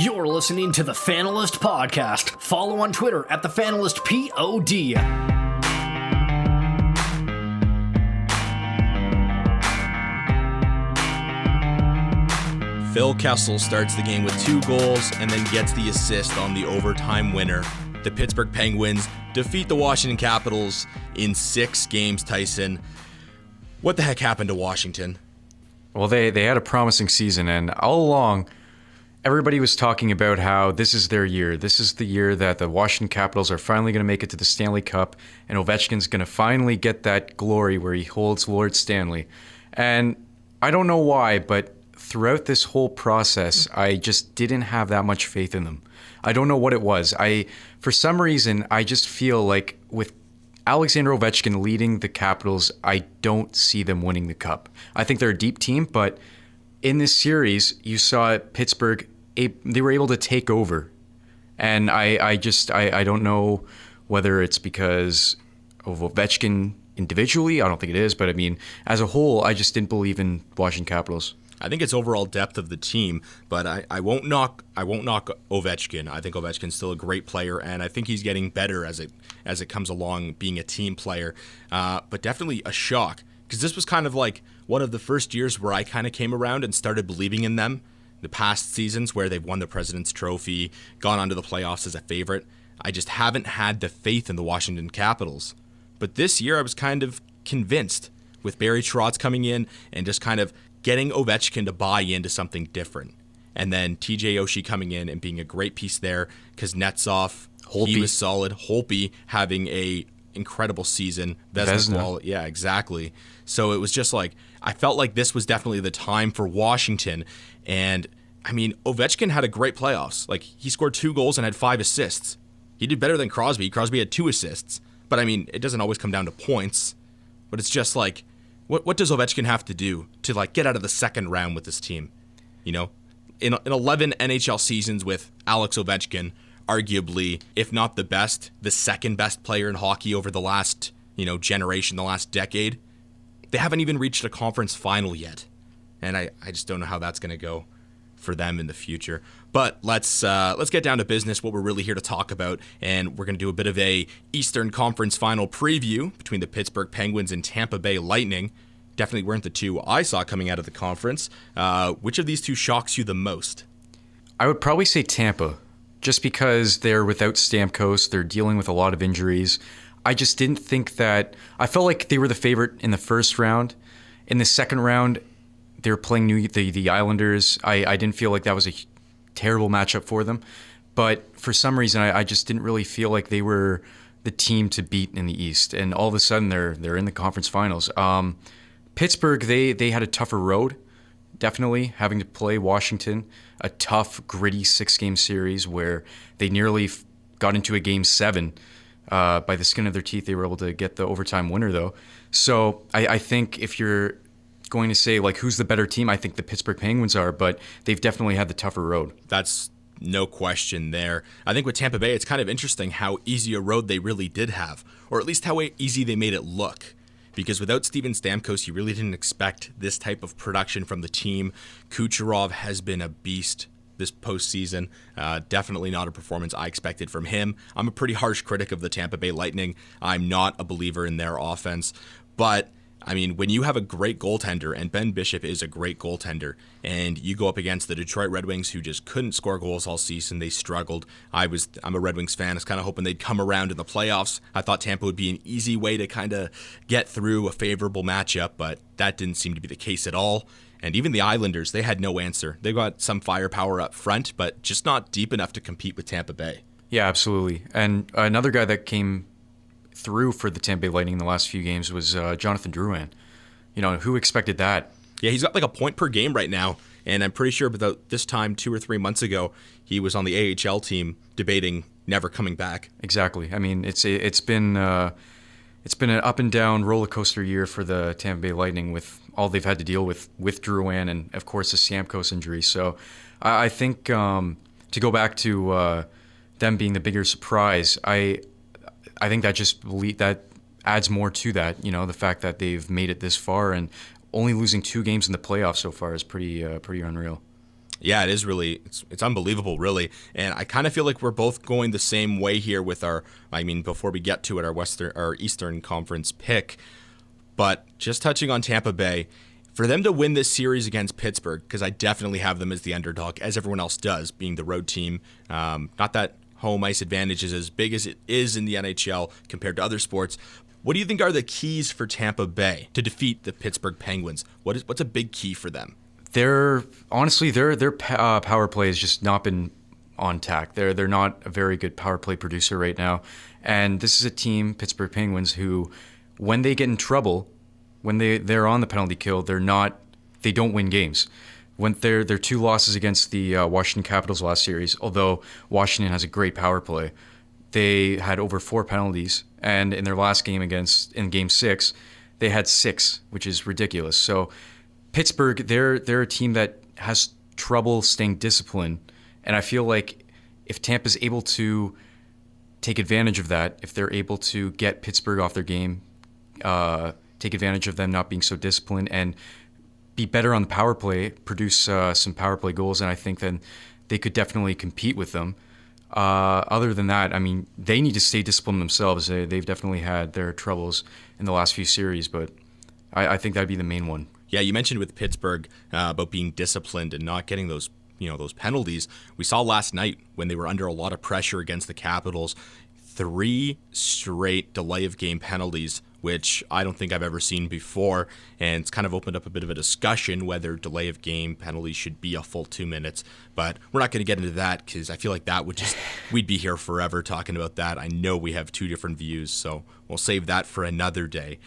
You're listening to the Fanalist Podcast. Follow on Twitter at TheFanalystPod. Phil Kessel starts the game with 2 goals and then gets the assist on the overtime winner. The Pittsburgh Penguins defeat the Washington Capitals in 6 games, Tyson. What the heck happened to Washington? Well, they had a promising season, and all along, everybody was talking about how this is their year. This is the year that the Washington Capitals are finally going to make it to the Stanley Cup, and Ovechkin's going to finally get that glory where he holds Lord Stanley. And I don't know why, but throughout this whole process, I just didn't have that much faith in them. I don't know what it was. For some reason, I just feel like with Alexander Ovechkin leading the Capitals, I don't see them winning the Cup. I think they're a deep team, but in this series, you saw Pittsburgh, they were able to take over. And I don't know whether it's because of Ovechkin individually. I don't think it is. But I mean, as a whole, I just didn't believe in Washington Capitals. I think it's overall depth of the team, but I won't knock Ovechkin. I think Ovechkin's still a great player, and I think he's getting better as it comes along, being a team player. But definitely a shock, because this was kind of like one of the first years where I kind of came around and started believing in them. The past seasons where they've won the President's Trophy, gone on to the playoffs as a favorite, I just haven't had the faith in the Washington Capitals. But this year I was kind of convinced with Barry Trotz coming in and just kind of getting Ovechkin to buy into something different. And then TJ Oshie coming in and being a great piece there. Kuznetsov, he was solid. Holtby having a incredible season. Vezina. Yeah, exactly. So it was just like, I felt like this was definitely the time for Washington. And I mean, Ovechkin had a great playoffs. Like, he scored 2 goals and had 5 assists. He did better than Crosby. Crosby had 2 assists. But I mean, it doesn't always come down to points. But it's just like, what does Ovechkin have to do to like get out of the second round with this team? You know, in 11 NHL seasons with Alex Ovechkin, arguably, if not the best, the second best player in hockey over the last, generation, the last decade, they haven't even reached a conference final yet. And I just don't know how that's going to go for them in the future. But let's get down to business, what we're really here to talk about, and we're going to do a bit of a Eastern Conference Final preview between the Pittsburgh Penguins and Tampa Bay Lightning. Definitely weren't the two I saw coming out of the conference. Which of these two shocks you the most? I would probably say Tampa, just because they're without Stamkos, they're dealing with a lot of injuries. I just didn't think that. I felt like they were the favorite in the first round. In the second round, they were playing the Islanders. I didn't feel like that was a terrible matchup for them. But for some reason, I just didn't really feel like they were the team to beat in the East. And all of a sudden, they're in the conference finals. Pittsburgh, they had a tougher road, definitely, having to play Washington, a tough, gritty 6-game series where they nearly got into a Game 7. By the skin of their teeth, they were able to get the overtime winner, though. So I think if you're going to say, like, who's the better team, I think the Pittsburgh Penguins are, but they've definitely had the tougher road. That's no question there. I think with Tampa Bay, it's kind of interesting how easy a road they really did have, or at least how easy they made it look. Because without Steven Stamkos, you really didn't expect this type of production from the team. Kucherov has been a beast this postseason. Definitely not a performance I expected from him. I'm a pretty harsh critic of the Tampa Bay Lightning. I'm not a believer in their offense. But I mean, when you have a great goaltender, and Ben Bishop is a great goaltender, and you go up against the Detroit Red Wings, who just couldn't score goals all season, they struggled. I'm a Red Wings fan. I was kind of hoping they'd come around in the playoffs. I thought Tampa would be an easy way to kind of get through a favorable matchup, but that didn't seem to be the case at all. And even the Islanders, they had no answer. They got some firepower up front, but just not deep enough to compete with Tampa Bay. Yeah, absolutely. And another guy that came through for the Tampa Bay Lightning in the last few games was Jonathan Drouin. Who expected that? Yeah, he's got like a point per game right now, and I'm pretty sure about this time 2 or 3 months ago, he was on the AHL team debating never coming back. Exactly. I mean, it's been an up and down roller coaster year for the Tampa Bay Lightning with all they've had to deal with Drouin and of course the Stamkos injury. So I think to go back to them being the bigger surprise, I think that adds more to that. The fact that they've made it this far and only losing 2 games in the playoffs so far is pretty unreal. Yeah, it is really, it's unbelievable, really. And I kind of feel like we're both going the same way here with before we get to it, our Eastern Conference pick. But just touching on Tampa Bay, for them to win this series against Pittsburgh, because I definitely have them as the underdog, as everyone else does, being the road team. Not that home ice advantage is as big as it is in the NHL compared to other sports. What do you think are the keys for Tampa Bay to defeat the Pittsburgh Penguins? What's a big key for them? Their power play has just not been on tack. They're not a very good power play producer right now, and this is a team, Pittsburgh Penguins, who, when they get in trouble, when they're on the penalty kill, they don't win games. When their 2 losses against the Washington Capitals last series, although Washington has a great power play, they had over 4 penalties, and in their last game in Game 6, they had 6, which is ridiculous. So Pittsburgh, they're a team that has trouble staying disciplined, and I feel like if Tampa's able to take advantage of that, if they're able to get Pittsburgh off their game, take advantage of them not being so disciplined, and be better on the power play, produce some power play goals, and I think then they could definitely compete with them. Other than that, I mean, they need to stay disciplined themselves. They've definitely had their troubles in the last few series, but I think that'd be the main one. Yeah, you mentioned with Pittsburgh about being disciplined and not getting those penalties. We saw last night when they were under a lot of pressure against the Capitals, 3 straight delay of game penalties, which I don't think I've ever seen before, and it's kind of opened up a bit of a discussion whether delay of game penalties should be a full 2 minutes, but we're not going to get into that because I feel like we'd be here forever talking about that. I know we have 2 different views, so we'll save that for another day.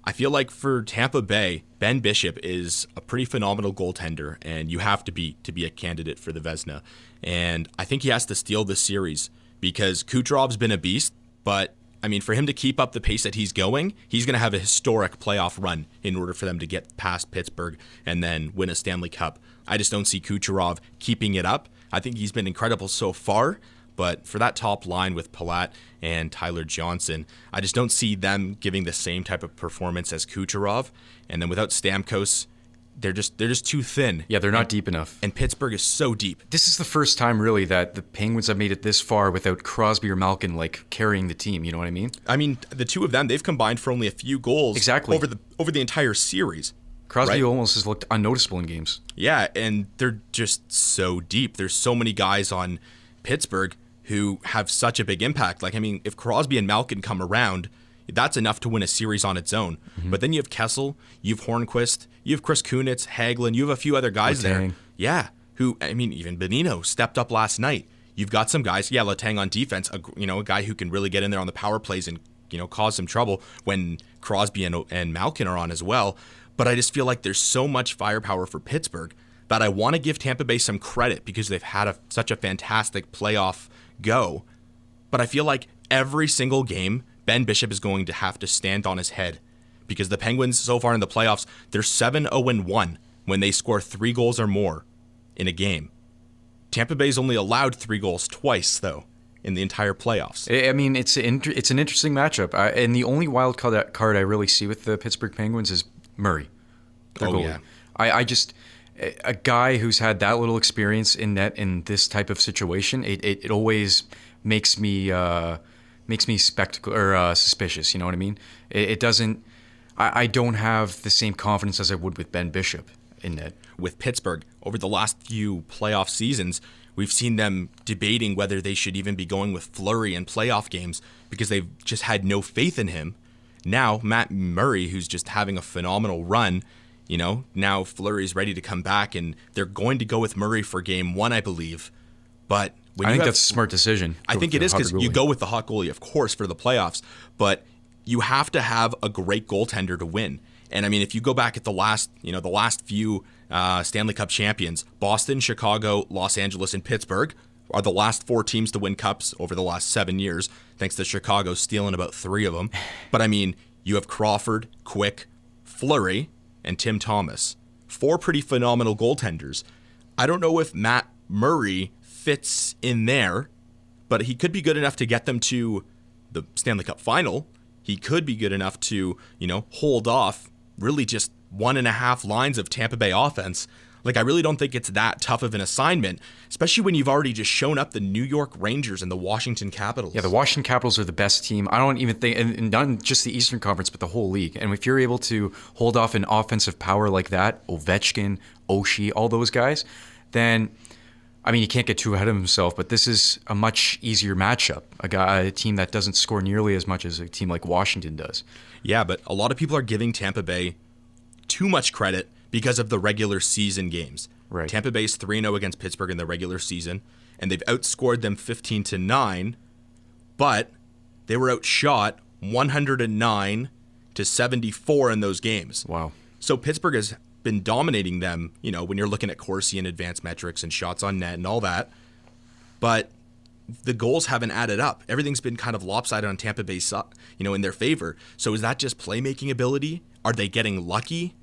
I feel like for Tampa Bay, Ben Bishop is a pretty phenomenal goaltender, and you have to be a candidate for the Vezina. And I think he has to steal this series because Kucherov's been a beast, but I mean, for him to keep up the pace that he's going, he's going to have a historic playoff run in order for them to get past Pittsburgh and then win a Stanley Cup. I just don't see Kucherov keeping it up. I think he's been incredible so far, but for that top line with Palat and Tyler Johnson, I just don't see them giving the same type of performance as Kucherov. And then without Stamkos, they're just too thin. Yeah, they're not deep enough. And Pittsburgh is so deep. This is the first time, really, that the Penguins have made it this far without Crosby or Malkin, carrying the team. You know what I mean? I mean, the 2 of them, they've combined for only a few goals over the entire series. Crosby almost has looked unnoticeable in games. Yeah, and they're just so deep. There's so many guys on Pittsburgh who have such a big impact. If Crosby and Malkin come around, that's enough to win a series on its own. Mm-hmm. But then you have Kessel, you have Hornquist, you have Chris Kunitz, Hagelin, you have a few other guys there. Yeah, who, even Bonino stepped up last night. You've got some guys, Letang on defense, a guy who can really get in there on the power plays and, cause some trouble when Crosby and Malkin are on as well. But I just feel like there's so much firepower for Pittsburgh that I want to give Tampa Bay some credit because they've had such a fantastic playoff go. But I feel like every single game, Ben Bishop is going to have to stand on his head because the Penguins so far in the playoffs, they're 7-0-1 when they score 3 goals or more in a game. Tampa Bay's only allowed 3 goals twice, though, in the entire playoffs. I mean, it's an interesting matchup. And the only wild card I really see with the Pittsburgh Penguins is Murray, their goalie. Yeah. I just, a guy who's had that little experience in net in this type of situation, it always makes me suspicious. You know what I mean? It doesn't. I don't have the same confidence as I would with Ben Bishop in net. With Pittsburgh, over the last few playoff seasons, we've seen them debating whether they should even be going with Fleury in playoff games because they've just had no faith in him. Now, Matt Murray, who's just having a phenomenal run, now Fleury's ready to come back, and they're going to go with Murray for game 1, I believe. But I think that's a smart decision. I think it is because you go with the hot goalie, of course, for the playoffs, but you have to have a great goaltender to win. And I mean, if you go back at the last few Stanley Cup champions, Boston, Chicago, Los Angeles, and Pittsburgh are the last 4 teams to win cups over the last 7 years, thanks to Chicago stealing about 3 of them. But I mean, you have Crawford, Quick, Fleury, and Tim Thomas. 4 pretty phenomenal goaltenders. I don't know if Matt Murray fits in there, but he could be good enough to get them to the Stanley Cup final. He could be good enough to, hold off really just 1.5 lines of Tampa Bay offense. Like, I really don't think it's that tough of an assignment, especially when you've already just shown up the New York Rangers and the Washington Capitals. Yeah, the Washington Capitals are the best team. I don't even think, and not just the Eastern Conference, but the whole league. And if you're able to hold off an offensive power like that, Ovechkin, Oshie, all those guys, then, I mean, he can't get too ahead of himself, but this is a much easier matchup. A team that doesn't score nearly as much as a team like Washington does. Yeah, but a lot of people are giving Tampa Bay too much credit because of the regular season games. Right. Tampa Bay's 3-0 against Pittsburgh in the regular season, and they've outscored them 15-9, but they were outshot 109-74 in those games. Wow. So Pittsburgh has been dominating them, when you're looking at Corsi and advanced metrics and shots on net and all that, but the goals haven't added up. Everything's been kind of lopsided on Tampa Bay's, in their favor. So is that just playmaking ability? Are they getting lucky?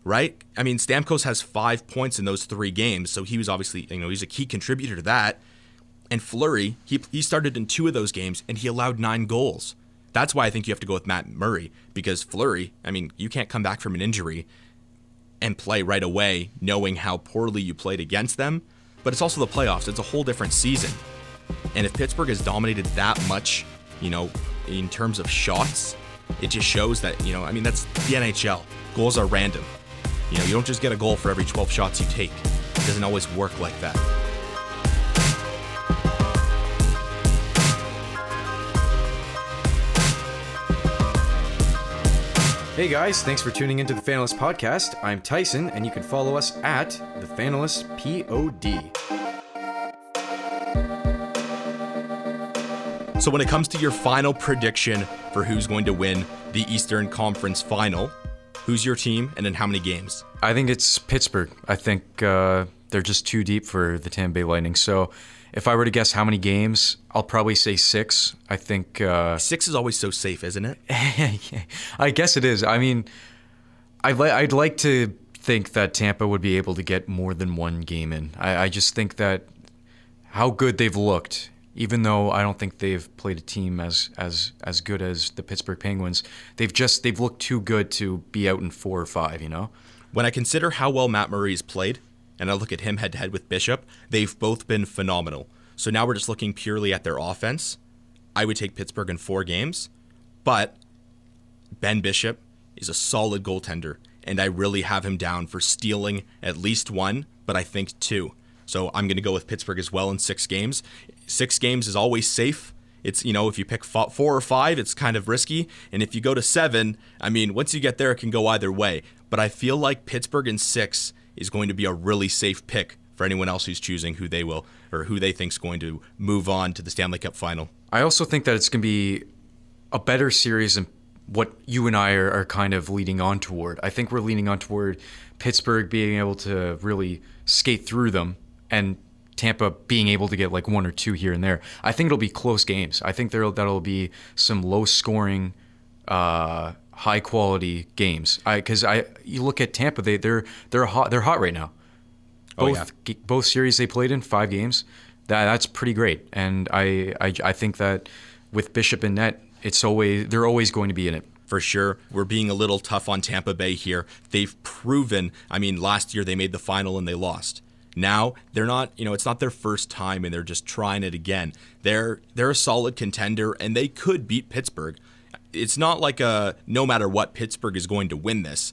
Right? I mean, Stamkos has 5 points in those 3 games, so he was obviously, he's a key contributor to that. And Fleury, he started in 2 of those games, and he allowed 9 goals. That's why I think you have to go with Matt Murray, because Fleury, you can't come back from an injury and play right away knowing how poorly you played against them. But it's also the playoffs. It's a whole different season. And if Pittsburgh has dominated that much, in terms of shots, it just shows that, that's the NHL. Goals are random. You don't just get a goal for every 12 shots you take. It doesn't always work like that. Hey guys, thanks for tuning into the Fanalist Podcast. I'm Tyson, and you can follow us at TheFanalystPod. So when it comes to your final prediction for who's going to win the Eastern Conference Final, who's your team and in how many games? I think it's Pittsburgh. I think they're just too deep for the Tampa Bay Lightning. So if I were to guess how many games, I'll probably say 6. I think 6 is always so safe, isn't it? I guess it is. I mean, I'd like to think that Tampa would be able to get more than 1 game in. I just think that how good they've looked, even though I don't think they've played a team as good as the Pittsburgh Penguins, they've looked too good to be out in 4 or 5, When I consider how well Matt Murray's played, and I look at him head-to-head with Bishop, they've both been phenomenal. So now we're just looking purely at their offense. I would take Pittsburgh in 4 games, but Ben Bishop is a solid goaltender, and I really have him down for stealing at least 1, but I think 2. So I'm going to go with Pittsburgh as well in 6 games. 6 games is always safe. It's, if you pick 4 or 5, it's kind of risky. And if you go to 7, once you get there, it can go either way. But I feel like Pittsburgh in 6 is going to be a really safe pick for anyone else who's choosing who they will or who they think is going to move on to the Stanley Cup Final. I also think that it's going to be a better series than what you and I are kind of leading on toward. I think we're leaning on toward Pittsburgh being able to really skate through them and Tampa being able to get like 1 or 2 here and there. I think it'll be close games. I think that'll be some low-scoring, high-quality games. Because you look at Tampa, they're hot right now. Both series they played in 5 games, that's pretty great. And I think that with Bishop in net, they're always going to be in it. For sure. We're being a little tough on Tampa Bay here. They've proven, last year they made the final and they lost. Now, they're not, it's not their first time and they're just trying it again. They're a solid contender and they could beat Pittsburgh. It's not like no matter what, Pittsburgh is going to win this.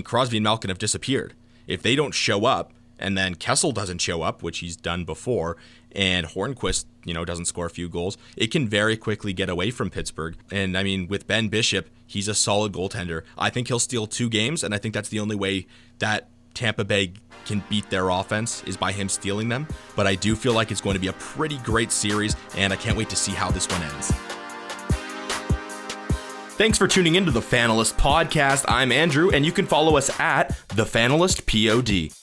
Crosby and Malkin have disappeared. If they don't show up and then Kessel doesn't show up, which he's done before, and Hornquist, doesn't score a few goals, it can very quickly get away from Pittsburgh. And with Ben Bishop, he's a solid goaltender. I think he'll steal 2 games, and I think that's the only way that Tampa Bay can beat their offense is by him stealing them. But I do feel like it's going to be a pretty great series, and I can't wait to see how this one ends. Thanks for tuning into the Fanalist Podcast. I'm Andrew, and you can follow us at TheFanalystPod.